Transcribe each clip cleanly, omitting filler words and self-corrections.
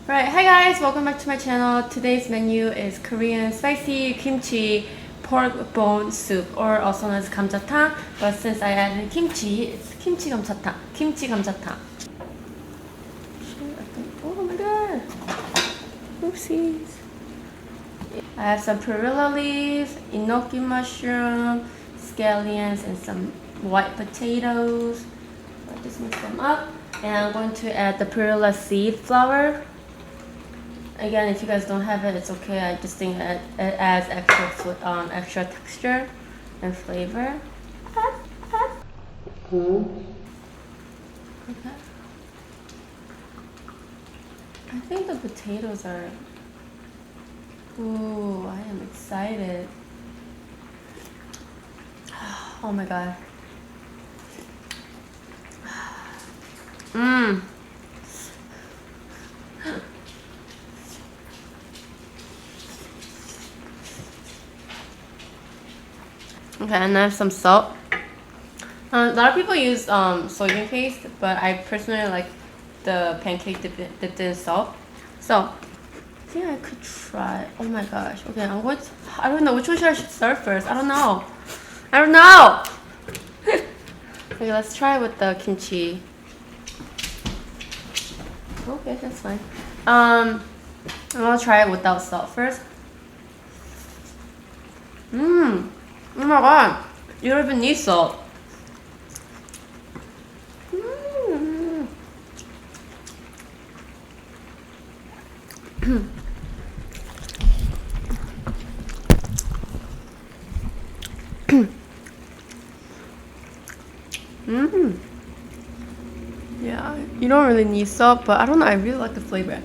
Right, hi guys, welcome back to my channel. Today's menu is Korean spicy kimchi pork bone soup, or also known as 감자탕. But since I added kimchi, it's 김치감자탕. 김치감자탕. Oh my god! Oopsies. I have some perilla leaves, enoki mushroom, scallions, and some white potatoes. I just mix them up, and I'm going to add the perilla seed flour. Again, if you guys don't have it, it's okay. I just think it adds extra texture and flavor. Okay. I think the potatoes are. Ooh, I am excited. Oh my god. Mmm. Okay, and I have some salt. A lot of people use soybean paste, but I personally like the pancake dipped in salt. So, I think I could try. Oh my gosh. Okay, I don't know which one should I start first. I don't know. Okay, let's try with the kimchi. Okay, that's fine. I'm gonna try it without salt first. Oh my god, you don't even need salt. Yeah, you don't really need salt, but I don't know, I really like the flavor.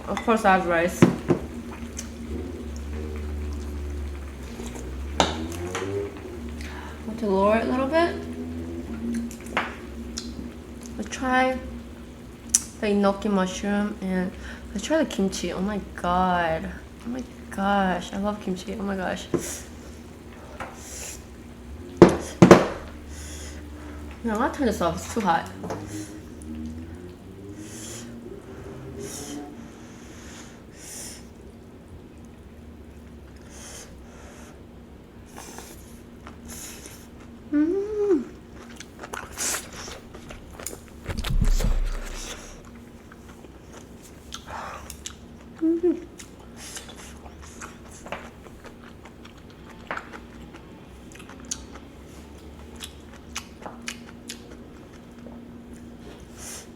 Of course I have rice. Want to lower it a little bit. Let's try the enoki mushroom and let's try the kimchi. Oh my god. Oh my gosh. I love kimchi. Oh my gosh. No, I'm gonna turn this off. It's too hot.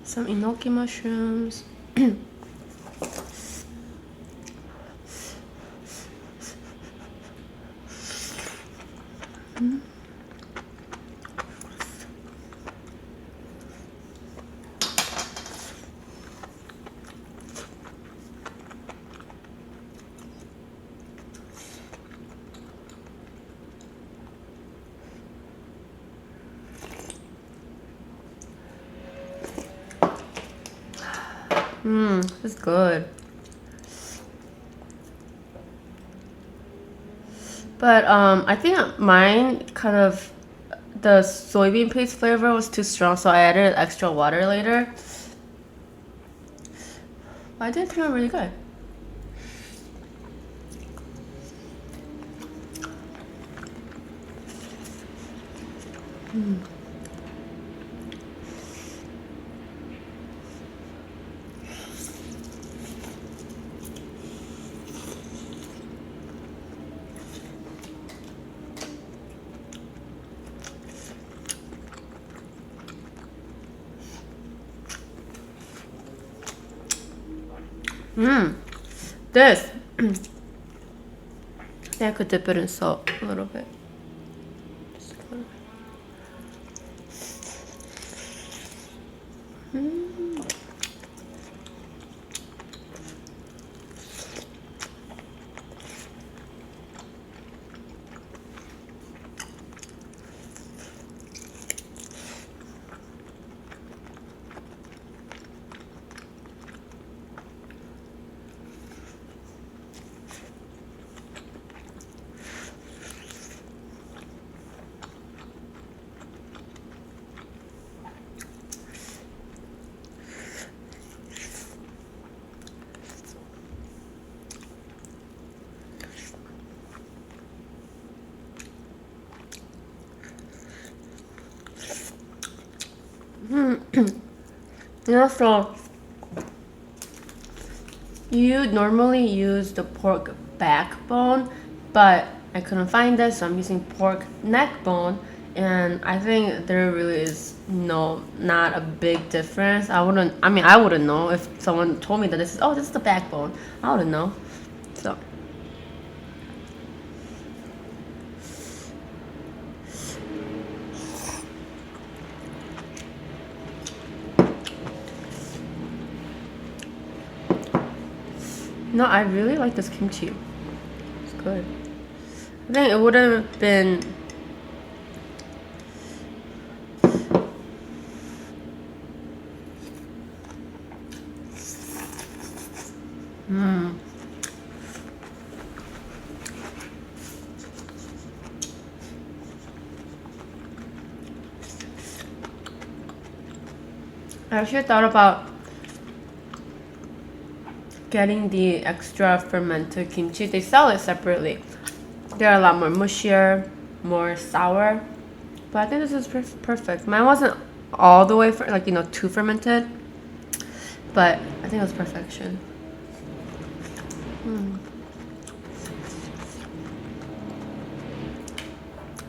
Some enoki mushrooms. It's good. But I think mine kind of, the soybean paste flavor was too strong, so I added extra water later. But I did turn out really good. This. I think I could dip it in salt a little bit. Just a little Yeah, so you normally use the pork backbone, but I couldn't find it, so I'm using pork neck bone, and I think there really is not a big difference. I wouldn't know if someone told me that this is the backbone. I wouldn't know. So no, I really like this kimchi. It's good. I think it would have been I actually thought about getting the extra fermented kimchi. They sell it separately. They're a lot more mushier, more sour. But I think this is perfect. Mine wasn't all the way too fermented, but I think it was perfection.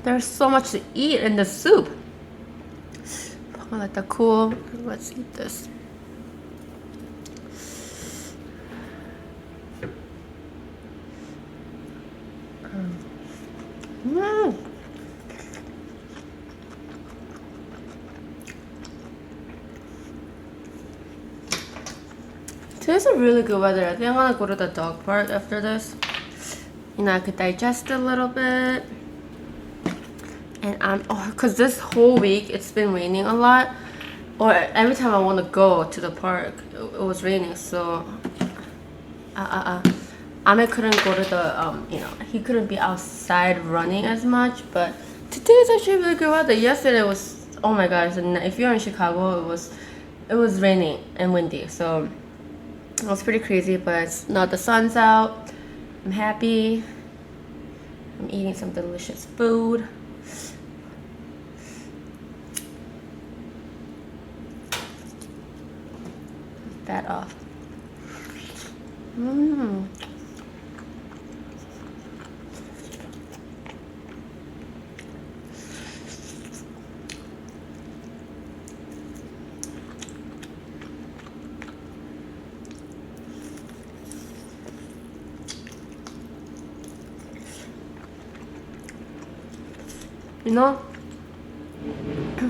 There's so much to eat in the soup. I'm gonna let that cool. Let's eat this. Today's a really good weather. I think I'm gonna go to the dog park after this. I could digest a little bit. And cause this whole week it's been raining a lot. Or every time I want to go to the park, it was raining. So, Ame couldn't go to the he couldn't be outside running as much. But today is actually really good weather. Yesterday was, oh my gosh! And if you're in Chicago, it was raining and windy. So it was pretty crazy. But now the sun's out. I'm happy. I'm eating some delicious food. That off.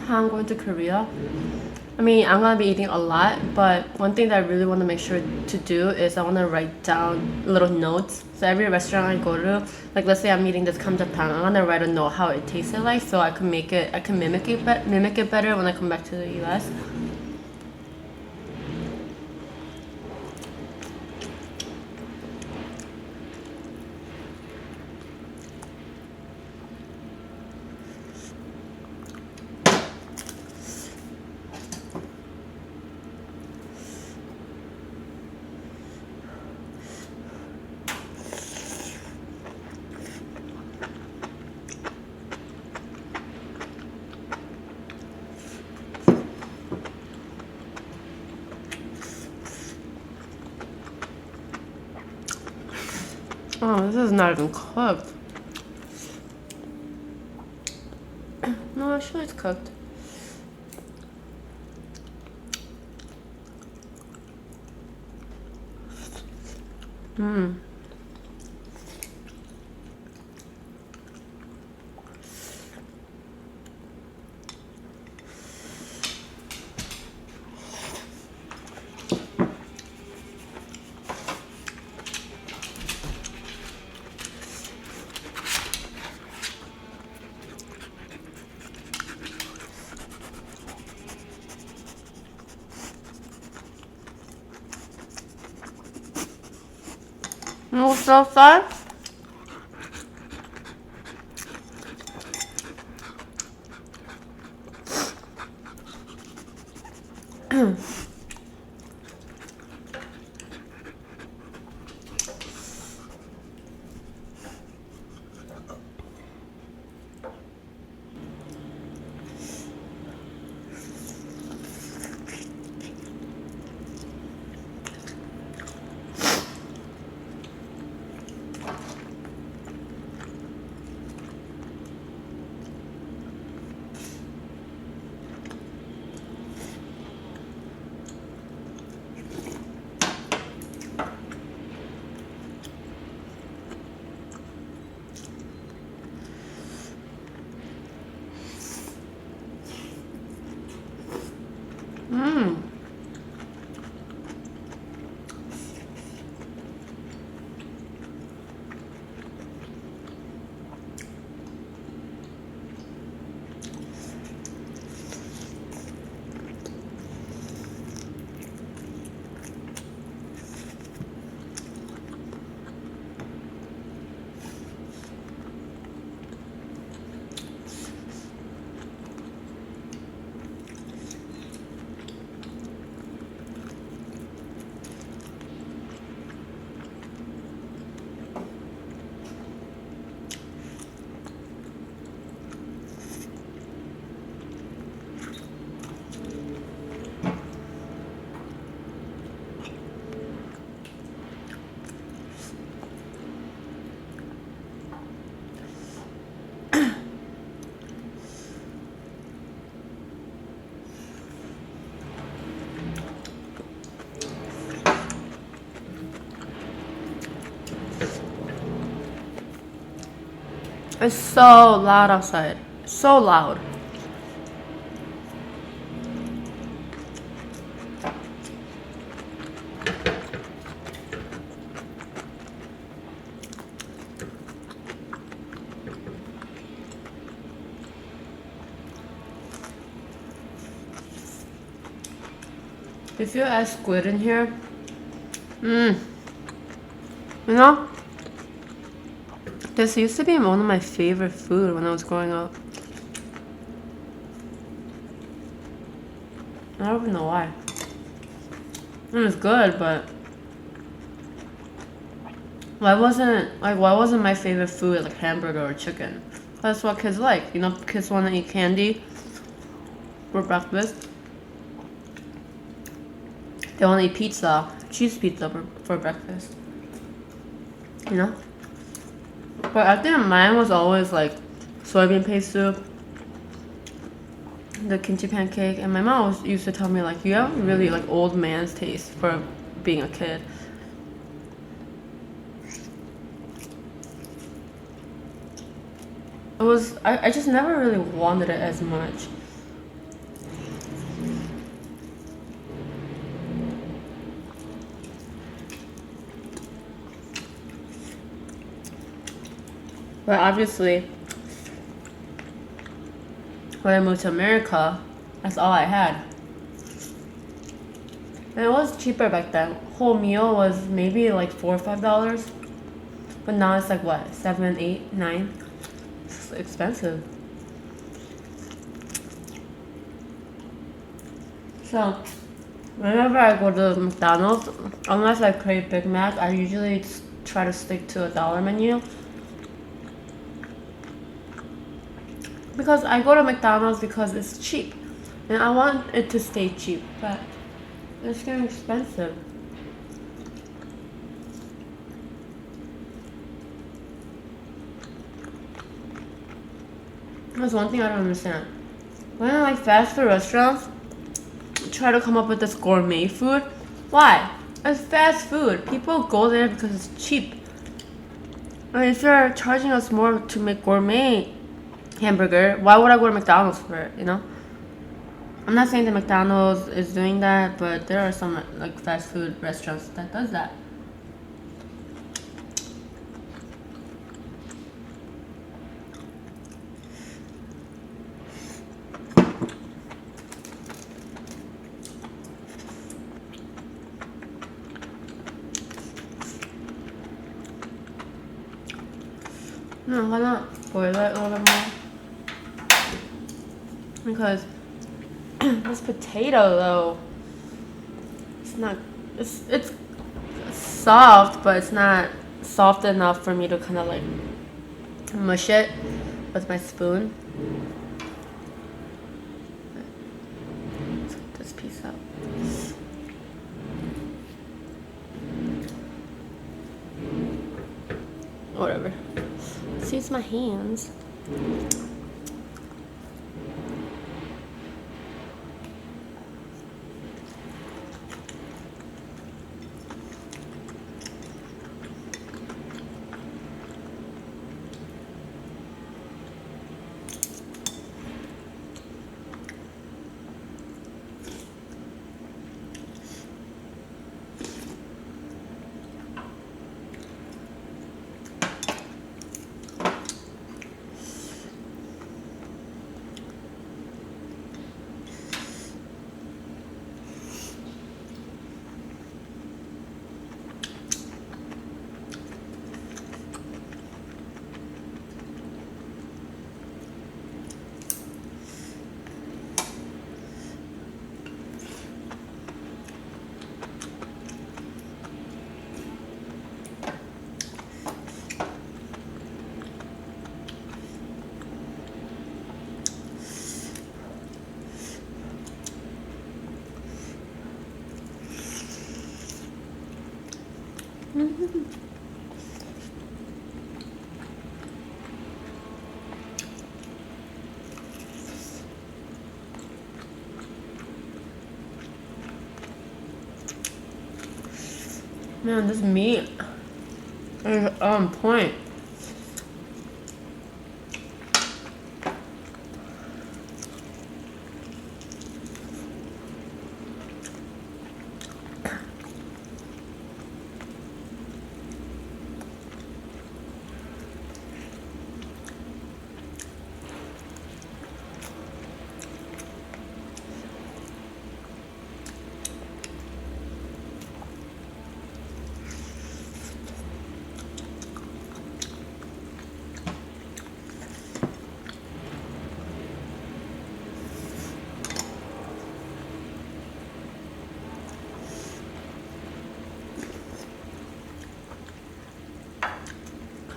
How I'm going to Korea. I'm gonna be eating a lot, but one thing that I really want to make sure to do is I want to write down little notes. So every restaurant I go to, like let's say I'm eating this kamja탕, I'm gonna write a note how it tasted like, so I can mimic it better when I come back to the US. Oh, this is not even cooked. No, actually it's cooked. What's outside? Mmm. It's so loud outside. So loud. If you add squid in here, you know, this used to be one of my favorite food when I was growing up. I don't even know why. It was good, but why wasn't my favorite food like hamburger or chicken? That's what kids like. You know, kids want to eat candy for breakfast. They want to eat pizza, cheese pizza for breakfast. You know? But I think mine was always like soybean paste soup, the kimchi pancake, and my mom used to tell me like, you have really like old man's taste for being a kid. I just never really wanted it as much. But obviously, when I moved to America, that's all I had. And it was cheaper back then. Whole meal was maybe like $4 or $5. But now it's like what, 7, 8, 9? It's expensive. So, whenever I go to McDonald's, unless I crave Big Mac, I usually try to stick to a $1 menu. Because I go to McDonald's because it's cheap. And I want it to stay cheap, but it's getting expensive. That's one thing I don't understand. When like fast food restaurants try to come up with this gourmet food, why? It's fast food. People go there because it's cheap. I mean, if you're charging us more to make gourmet hamburger, why would I go to McDonald's for it, you know? I'm not saying that McDonald's is doing that, but there are some like fast food restaurants that does that. No, why not boil it a little bit more? Because this potato though, it's soft, but it's not soft enough for me to kind of like mush it with my spoon. Let's get this piece out. Whatever. Let's use my hands. Man, this meat is on point.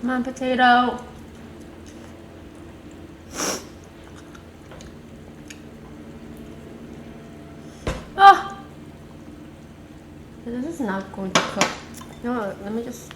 Come on, potato. Ah! This is not going to cook. No, let me just...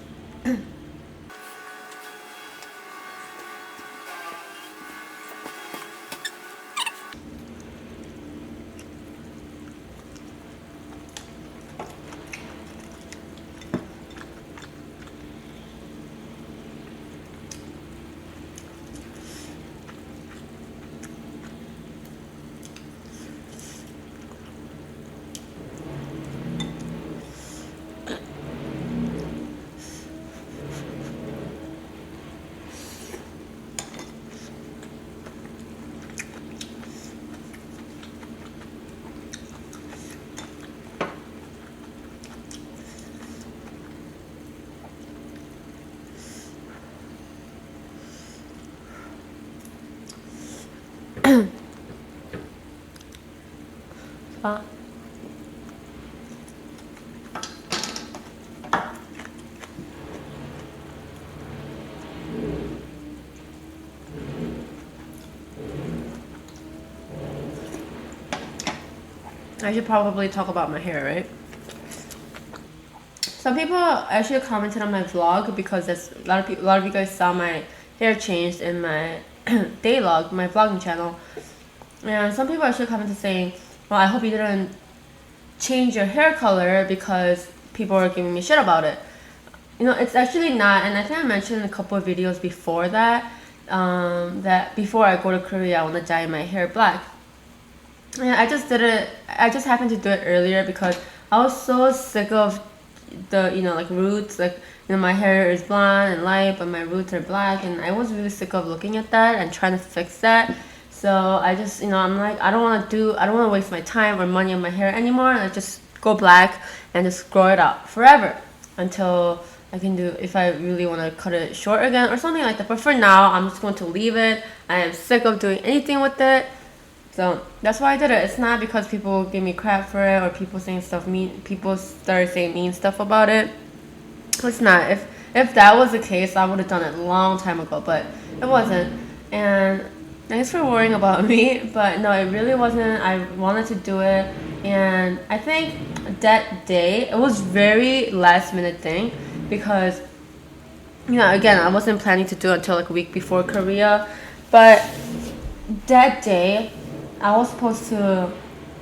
I should probably talk about my hair, right? Some people actually commented on my vlog because a lot of you guys saw my hair changed in my day log, my vlogging channel. And some people actually commented saying, well, I hope you didn't change your hair color because people were giving me shit about it. You know, it's actually not, and I think I mentioned in a couple of videos before that, that before I go to Korea, I want to dye my hair black. And I just did it, I just happened to do it earlier because I was so sick of the, you know, like roots, like, you know, my hair is blonde and light, but my roots are black, and I was really sick of looking at that and trying to fix that. So I just, you know, I'm like, I don't want to waste my time or money on my hair anymore, and I just go black and just grow it out forever until I can do, if I really want to cut it short again or something like that. But for now, I'm just going to leave it. I am sick of doing anything with it. So that's why I did it. It's not because people give me crap for it or people saying stuff mean. People started saying mean stuff about it. It's not. If that was the case, I would have done it a long time ago, but it wasn't. And thanks for worrying about me, but no, it really wasn't. I wanted to do it, and I think that day it was very last minute thing because, you know, again, I wasn't planning to do it until like a week before Korea, but that day I was supposed to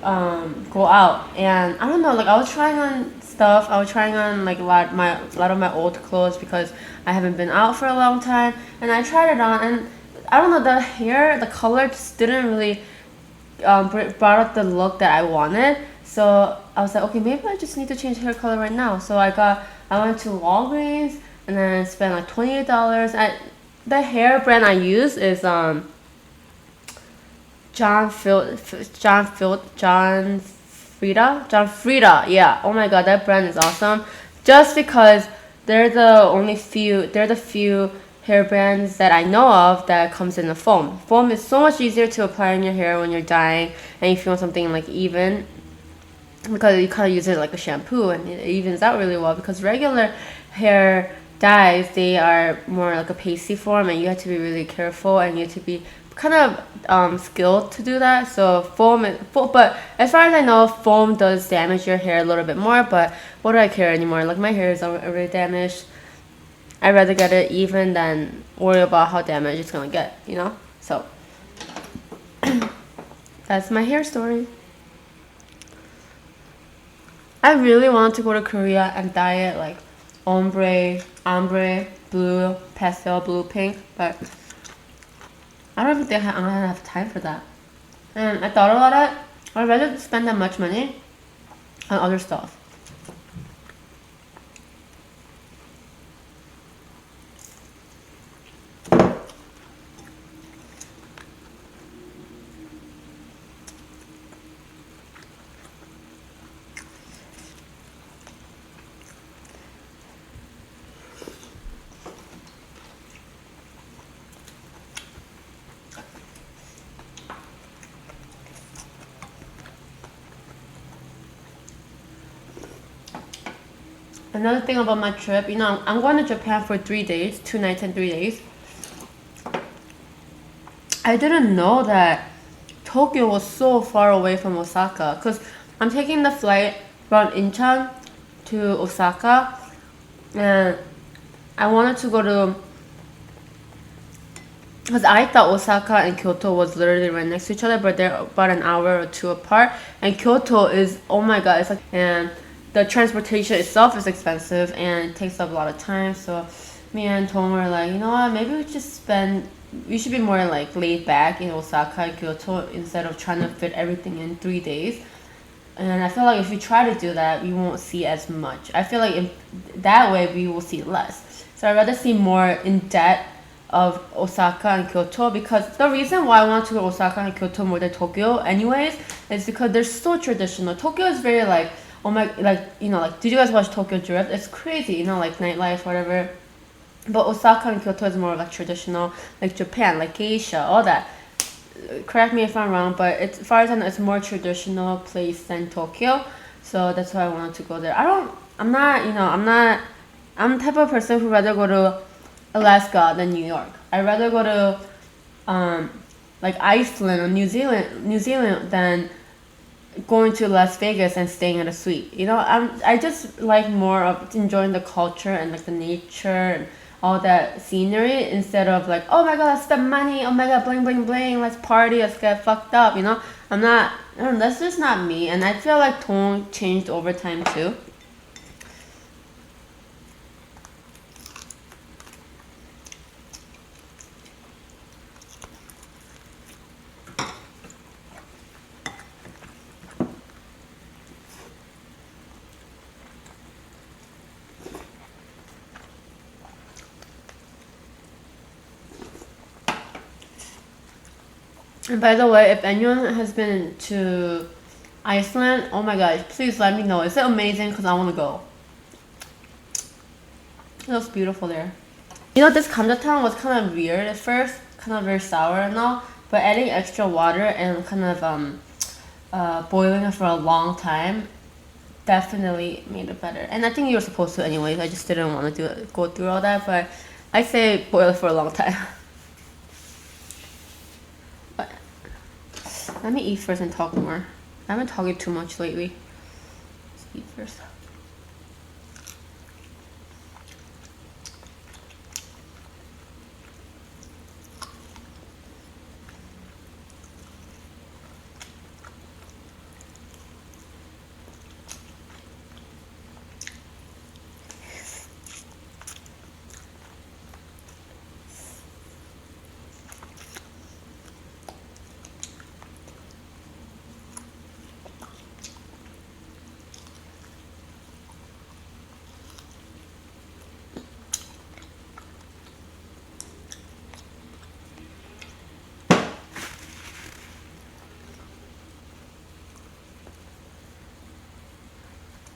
go out, and I don't know, like I was trying on stuff. I was trying on like a lot of my old clothes because I haven't been out for a long time, and I tried it on, and I don't know, the hair, the color just didn't really brought up the look that I wanted. So I was like, okay, maybe I just need to change hair color right now. So I went to Walgreens and then spent like $28. The hair brand I use is John Frieda. Yeah. Oh my god, that brand is awesome. Just because they're the few hair brands that I know of that comes in a foam. Foam is so much easier to apply on your hair when you're dyeing and you feel something like even, because you kind of use it like a shampoo and it evens out really well. Because regular hair dyes, they are more like a pasty form and you have to be really careful and you have to be kind of skilled to do that. So but as far as I know, foam does damage your hair a little bit more. But what do I care anymore? Like my hair is already damaged. I'd rather get it even than worry about how damaged it's gonna get, you know? So that's my hair story. I really want to go to Korea and dye it like ombre, blue, pastel blue, pink, but I don't even think I'm gonna have time for that. And I thought about it. I'd rather spend that much money on other stuff. Another thing about my trip, you know, I'm going to Japan for 3 days, 2 nights and 3 days. I didn't know that Tokyo was so far away from Osaka, because I'm taking the flight from Incheon to Osaka, and I wanted to go to, because I thought Osaka and Kyoto was literally right next to each other, but they're about an hour or two apart. And Kyoto is, oh my god, it's like, and the transportation itself is expensive and it takes up a lot of time. So me and Tom were like, you know what, maybe we should be more like laid back in Osaka and Kyoto instead of trying to fit everything in 3 days. And I feel like if we try to do that, we won't see as much. I feel like that way we will see less. So I'd rather see more in depth of Osaka and Kyoto, because the reason why I want to go to Osaka and Kyoto more than Tokyo anyways is because they're so traditional. Tokyo is very like, oh my, like, you know, like, did you guys watch Tokyo Drift? It's crazy, you know, like nightlife, whatever. But Osaka and Kyoto is more like traditional, like Japan, like geisha, all that. Correct me if I'm wrong, but as far as I know, it's a more traditional place than Tokyo. So that's why I wanted to go there. I'm the type of person who'd rather go to Alaska than New York. I'd rather go to like Iceland or New Zealand than going to Las Vegas and staying at a suite. You know, I just like more of enjoying the culture and like the nature and all that scenery instead of like, oh my god, let's spend money, oh my god, bling bling bling, let's party, let's get fucked up, you know? That's just not me, and I feel like tone changed over time too. And by the way, if anyone has been to Iceland, oh my god, please let me know. Is it amazing? Because I want to go. It looks beautiful there. You know, this kamja탕 was kind of weird at first, kind of very sour and all, but adding extra water and kind of boiling it for a long time definitely made it better. And I think you were supposed to anyways. I just didn't want to go through all that, but I say boil it for a long time. Let me eat first and talk more. I've been talking too much lately. Let's eat first.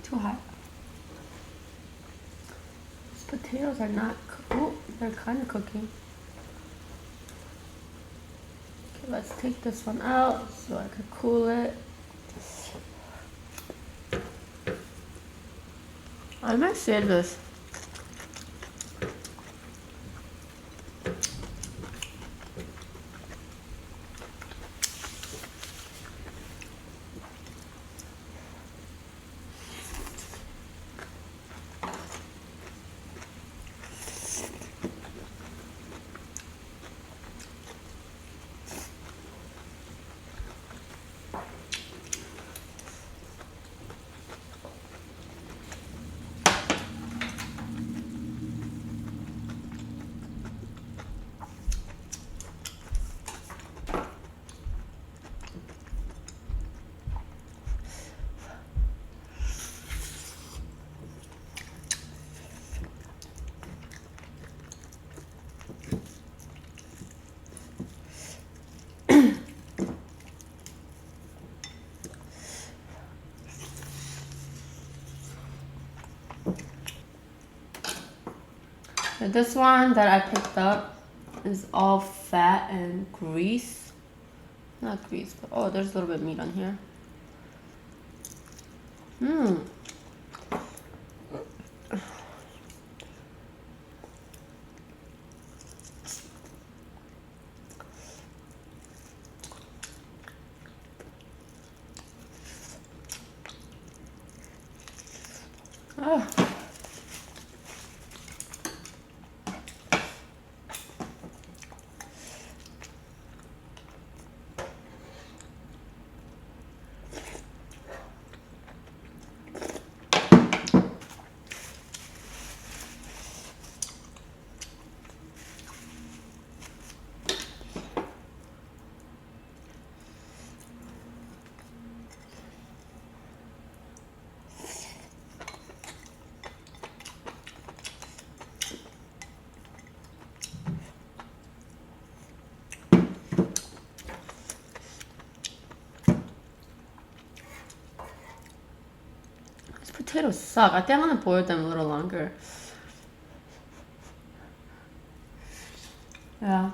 Too hot. These potatoes are not oh, they're kind of cooking. Okay, let's take this one out so I can cool it. I might save this. This one that I picked up is all fat and grease. Not grease, but oh, there's a little bit of meat on here. Mmm. Oh. Potatoes suck. I think I'm gonna boil them a little longer. Yeah.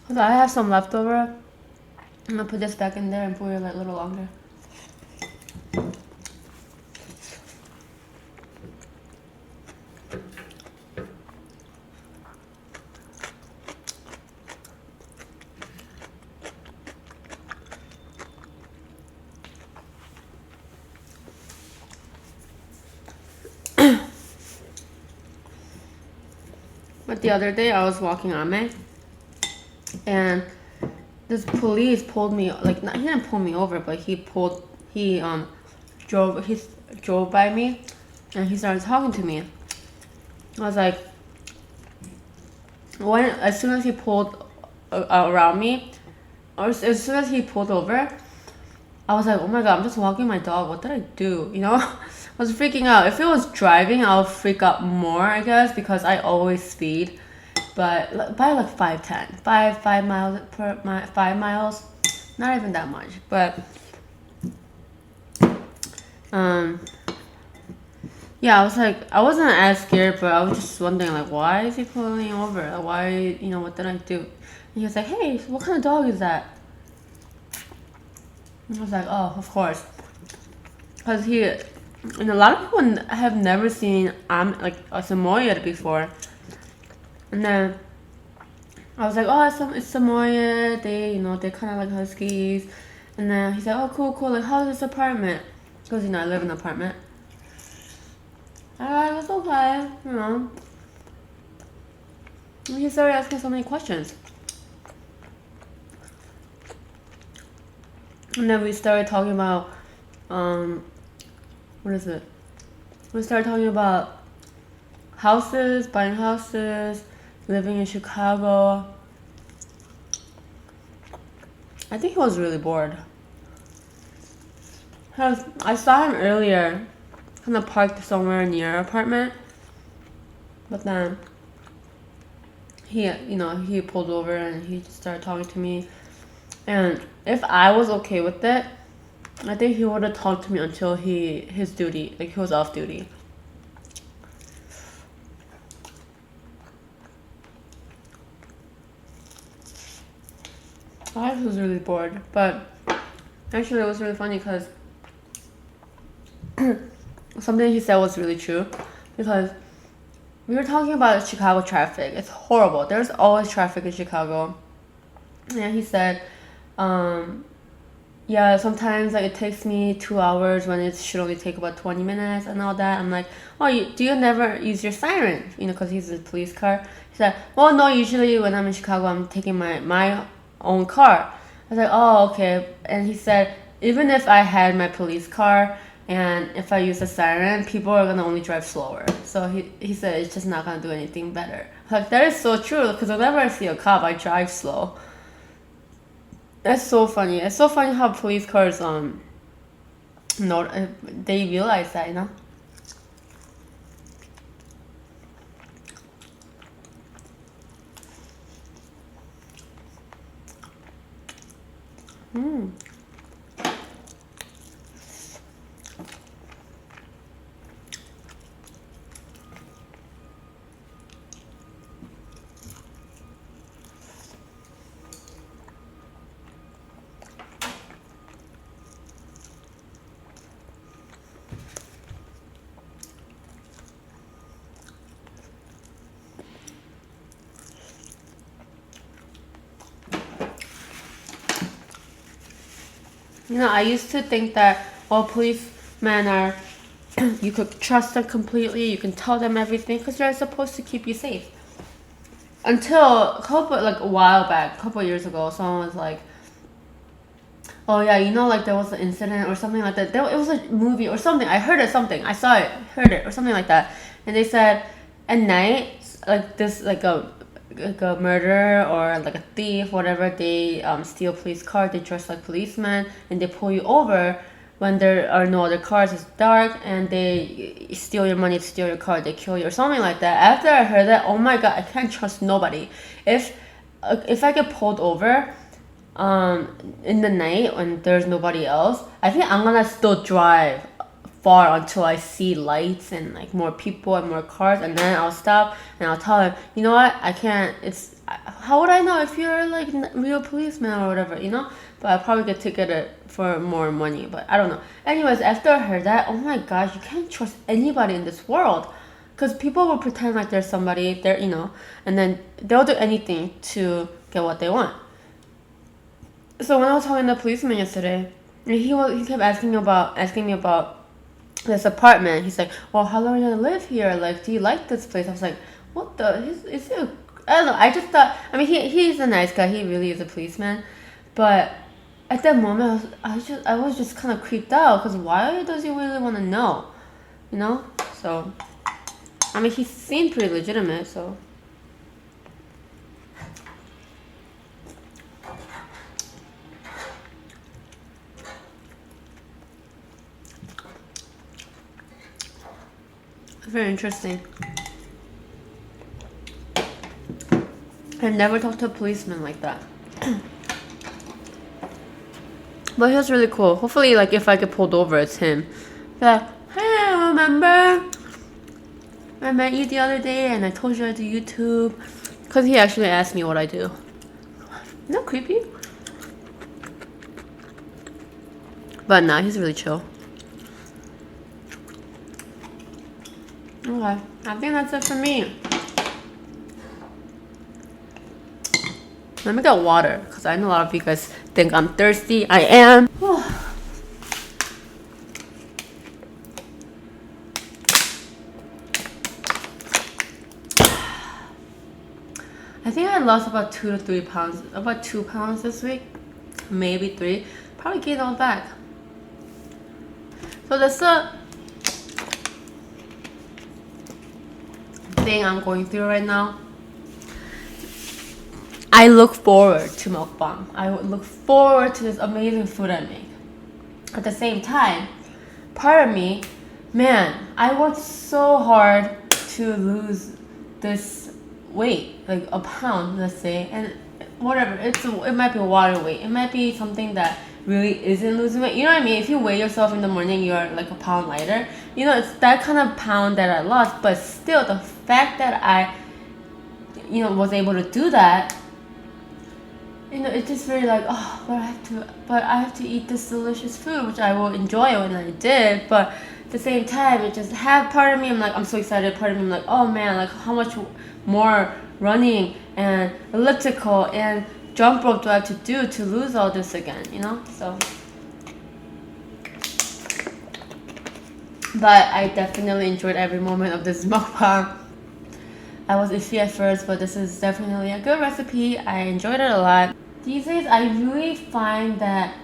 Hold on, I have some leftover. I'm gonna put this back in there and boil it a little longer. But the other day I was walking Ame and this police pulled me, like, he didn't pull me over, but he drove by me and he started talking to me. I was like, as soon as he pulled around me, or as soon as he pulled over, I was like, oh my god, I'm just walking my dog. What did I do? You know? I was freaking out. If it was driving, I would freak out more, I guess, because I always speed. But by like 5 miles per 5 miles, not even that much. But yeah, I was like, I wasn't as scared, but I was just wondering, like, why is he pulling me over? Like, why, you know, what did I do? And he was like, hey, what kind of dog is that? And I was like, oh, of course. Because and a lot of people have never seen like a Samoyed before. And then I was like, oh, it's Samoyed. They, you know, they're kind of like huskies. And then he said, oh, cool. Like, how's this apartment? Because, you know, I live in an apartment. And it was okay, you know. And he started asking so many questions. And then we started talking about, what is it? We started talking about houses, buying houses, living in Chicago. I think he was really bored. I saw him earlier, kind of parked somewhere near our apartment. But then he pulled over and he just started talking to me. And if I was okay with it, I think he would have talked to me until his duty, like he was off duty. I was really bored, but actually it was really funny because something he said was really true, because we were talking about Chicago traffic. It's horrible. There's always traffic in Chicago. And he said, yeah, sometimes like it takes me 2 hours when it should only take about 20 minutes and all that. I'm like, oh, do you never use your siren? You know, because he's a police car. He said, well, no, usually when I'm in Chicago, I'm taking my own car. I was like, oh, okay. And he said, even if I had my police car and if I use a siren, people are going to only drive slower. So he said it's just not going to do anything better. Like, that is so true, because whenever I see a cop, I drive slow. That's so funny. It's so funny how police cars they realize that, you know. You know, I used to think that all policemen are, you could trust them completely, you can tell them everything because they're supposed to keep you safe. Until a while back, a couple years ago, someone was like, oh yeah, you know, like there was an incident or something like that. It was a movie or something. I heard it, something. I saw it, heard it, or something like that. And they said at night, like this, like a murderer or like a thief, whatever, they steal police cars. They dress like policemen and they pull you over when there are no other cars. It's dark and they steal your money, steal your car, they kill you or something like that. After I heard that, oh my god, I can't trust nobody. If I get pulled over in the night when there's nobody else, I think I'm gonna still drive far until I see lights and like more people and more cars, and then I'll stop and I'll tell them, you know what, I can't, it's, how would I know if you're like real policeman or whatever, you know? But I'll probably get ticketed for more money, but I don't know. Anyways, after I heard that, oh my gosh, you can't trust anybody in this world. Because people will pretend like there's somebody there, you know, and then they'll do anything to get what they want. So when I was talking to the policeman yesterday, he kept asking me about this apartment. He's like, well, how long are you gonna live here? Like, do you like this place? I was like, what the? Is he I don't know. I just thought, I mean, he's a nice guy. He really is a policeman. But at that moment, I was just kind of creeped out because why does he really want to know? You know? So, I mean, he seemed pretty legitimate, so. Very interesting. I've never talked to a policeman like that. But he was really cool. Hopefully, like, if I get pulled over, it's him. Like, hey, remember I met you the other day and I told you I do YouTube? Because he actually asked me what I do. Isn't that creepy? But nah, he's really chill. Okay, I think that's it for me. Let me get water, because I know a lot of you guys think I'm thirsty. I am. I think I lost about 2 to 3 pounds. About 2 pounds this week. Maybe 3. Probably gained all back. So that's the thing I'm going through right now. I look forward to mukbang. I look forward to this amazing food I make. At the same time, part of me, man, I worked so hard to lose this weight, like a pound, let's say, and whatever. It might be water weight. It might be something that really isn't losing weight. You know what I mean? If you weigh yourself in the morning, you're like a pound lighter. You know, it's that kind of pound that I lost. But still, the fact that I, you know, was able to do that, you know, it's just very like, oh, but I have to eat this delicious food, which I will enjoy when I did. But at the same time, it just had part of me, I'm so excited. Part of me, I'm like, oh man, like how much more running and elliptical and jump rope do I have to do to lose all this again, you know? So, but I definitely enjoyed every moment of this mukbang. I was iffy at first, but this is definitely a good recipe. I enjoyed it a lot. These days, I really find that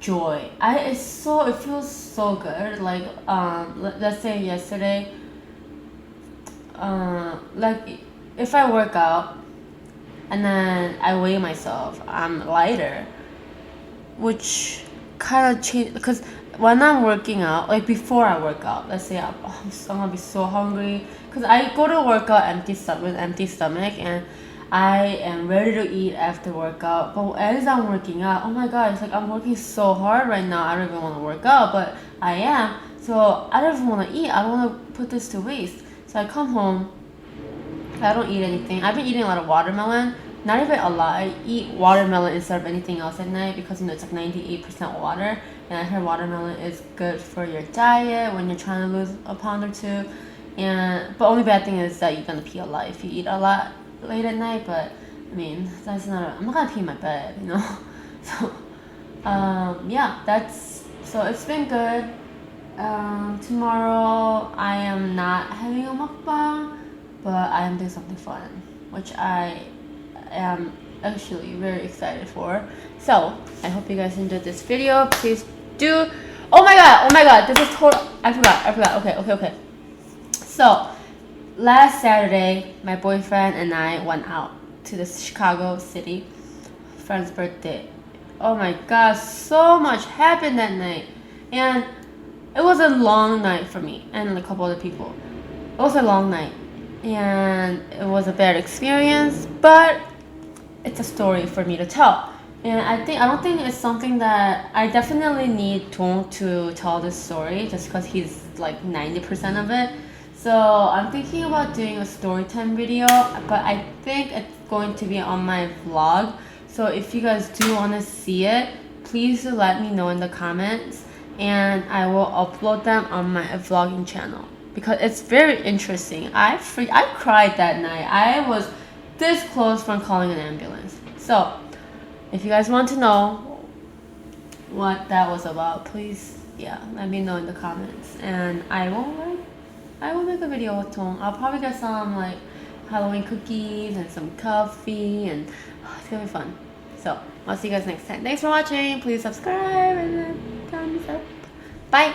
joy. It feels so good. Like, let's say yesterday, like if I work out and then I weigh myself, I'm lighter, which kind of change, because when I'm working out, like before I work out, let's say I'm gonna be so hungry, because I go to work out empty stomach, and I am ready to eat after workout. But as I'm working out, oh my god, it's like I'm working so hard right now. I don't even want to work out, but I am. So I don't even want to eat. I don't want to put this to waste. So I come home. I don't eat anything. I've been eating a lot of watermelon. Not even a lot. I eat watermelon instead of anything else at night because, you know, it's like 98% water. And I heard watermelon is good for your diet when you're trying to lose a pound or two. But only bad thing is that you're gonna pee a lot if you eat a lot late at night. But I mean, I'm not gonna pee in my bed, you know. So Yeah, that's so it's been good. Tomorrow I am not having a mukbang, but I am doing something fun, which I am actually very excited for. So I hope you guys enjoyed this video. Please do. Oh my god, this is total. I forgot. Okay. So last Saturday, my boyfriend and I went out to the Chicago city friend's birthday. Oh my god, so much happened that night, and it was a long night for me and a couple other people. It was a long night, and it was a bad experience, but it's a story for me to tell. And I don't think it's something that I definitely need Dong to tell this story just because he's like 90% of it. So I'm thinking about doing a story time video, but I think it's going to be on my vlog. So if you guys do want to see it, please do let me know in the comments, and I will upload them on my vlogging channel because it's very interesting. I cried that night. I was this close from calling an ambulance. So if you guys want to know what that was about, please let me know in the comments, and I will make a video with Tong. I'll probably get some like Halloween cookies and some coffee, and it's gonna be fun. So I'll see you guys next time. Thanks for watching. Please subscribe and then thumbs up. Bye.